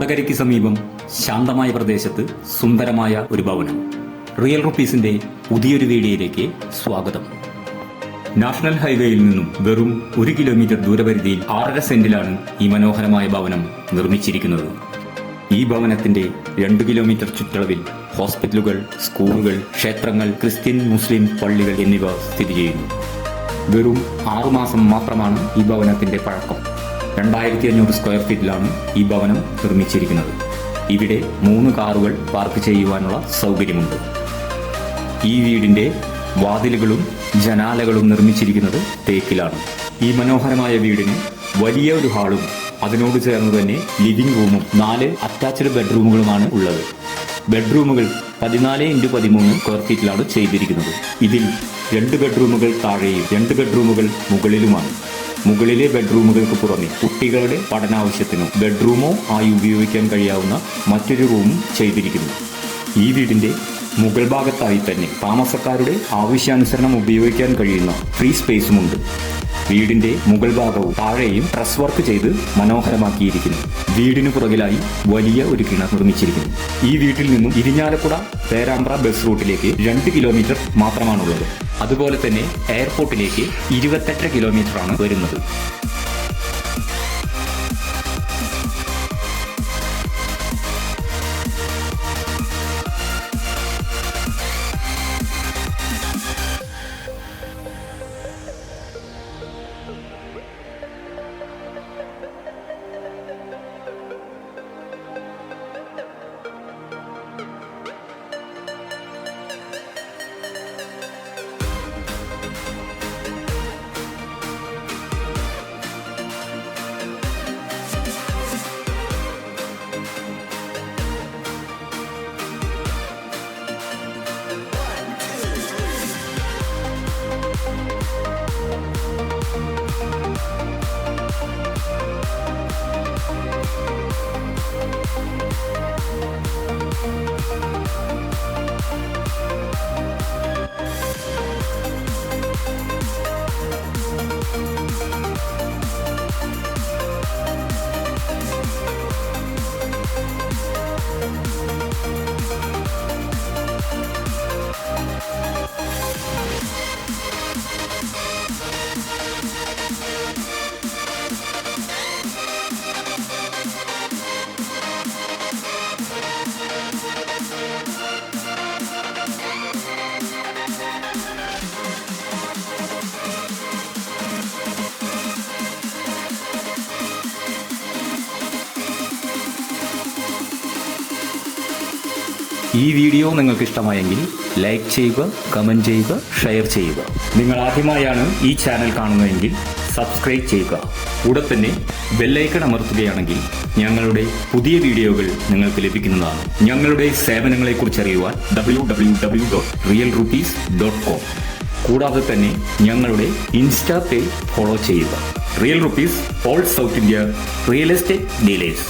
കൊടകരയ്ക്ക് സമീപം ശാന്തമായ പ്രദേശത്ത് സുന്ദരമായ ഒരു ഭവനം. റിയൽ റുപ്പീസിന്റെ പുതിയൊരു വീഡിയോയിലേക്ക് സ്വാഗതം. നാഷണൽ ഹൈവേയിൽ നിന്നും വെറും 1 കിലോമീറ്റർ ദൂരപരിധിയിൽ 6.5 സെന്റിലാണ് ഈ മനോഹരമായ ഭവനം നിർമ്മിച്ചിരിക്കുന്നത്. ഈ ഭവനത്തിന്റെ 2 കിലോമീറ്റർ ചുറ്റളവിൽ ഹോസ്പിറ്റലുകൾ, സ്കൂളുകൾ, ക്ഷേത്രങ്ങൾ, ക്രിസ്ത്യൻ, മുസ്ലിം പള്ളികൾ എന്നിവ സ്ഥിതി ചെയ്യുന്നു. വെറും 6 മാസം മാത്രമാണ് ഈ ഭവനത്തിന്റെ പഴക്കം. 2500 സ്ക്വയർ ഫീറ്റിലാണ് ഈ ഭവനം നിർമ്മിച്ചിരിക്കുന്നത്. ഇവിടെ 3 കാറുകൾ പാർക്ക് ചെയ്യുവാനുള്ള സൗകര്യമുണ്ട്. ഈ വീടിന്റെ വാതിലുകളും ജനാലകളും നിർമ്മിച്ചിരിക്കുന്നത് തേക്കിലാണ്. ഈ മനോഹരമായ വീടിന് വലിയ ഒരു ഹാളും അതിനോട് ചേർന്ന് തന്നെ ലിവിംഗ് റൂമും 4 അറ്റാച്ച്ഡ് ബെഡ്റൂമുകളുമാണ് ഉള്ളത്. ബെഡ്റൂമുകൾ 14x13 സ്ക്വയർ ഫീറ്റിലാണ് ചെയ്തിരിക്കുന്നത്. ഇതിൽ 2 ബെഡ്റൂമുകൾ താഴെയും 2 ബെഡ്റൂമുകൾ മുകളിലുമാണ്. മുകളിലെ ബെഡ്റൂമുകൾക്ക് പുറമെ കുട്ടികളുടെ പഠനാവശ്യത്തിനോ ബെഡ്റൂമോ ആയി ഉപയോഗിക്കാൻ കഴിയാവുന്ന മറ്റൊരു റൂമും ചെയ്തിരിക്കുന്നു. ഈ വീടിന്റെ മുകൾ ഭാഗത്തായി തന്നെ താമസക്കാരുടെ ആവശ്യാനുസരണം ഉപയോഗിക്കാൻ കഴിയുന്ന ഫ്രീ സ്പേസുമുണ്ട്. വീടിന്റെ മുകൾ ഭാഗവും താഴെയും ട്രസ് വർക്ക് ചെയ്ത് മനോഹരമാക്കിയിരിക്കുന്നു. വീടിനു പുറകിലായി വലിയ ഒരു കിണർ നിർമ്മിച്ചിരിക്കുന്നു. ഈ വീട്ടിൽ നിന്നും ഇരിഞ്ഞാലക്കുട പേരാമ്പ്ര ബസ് റൂട്ടിലേക്ക് 2 കിലോമീറ്റർ മാത്രമാണുള്ളത്. അതുപോലെ തന്നെ എയർപോർട്ടിലേക്ക് 28 കിലോമീറ്ററാണ് വരുന്നത്. ഈ വീഡിയോ നിങ്ങൾക്ക് ഇഷ്ടമായെങ്കിൽ ലൈക്ക് ചെയ്യുക, കമന്റ് ചെയ്യുക, ഷെയർ ചെയ്യുക. നിങ്ങൾ ആദ്യമായാണ് ഈ ചാനൽ കാണുന്നതെങ്കിൽ സബ്സ്ക്രൈബ് ചെയ്യുക. കൂടെ തന്നെ ബെല്ലൈക്കൺ അമർത്തുകയാണെങ്കിൽ ഞങ്ങളുടെ പുതിയ വീഡിയോകൾ നിങ്ങൾക്ക് ലഭിക്കുന്നതാണ്. ഞങ്ങളുടെ സേവനങ്ങളെക്കുറിച്ച് അറിയുവാൻ www.realrupees.com. കൂടാതെ തന്നെ ഞങ്ങളുടെ ഇൻസ്റ്റാ പേജ് ഫോളോ ചെയ്യുക. Real rupees, all south India real estate dealers.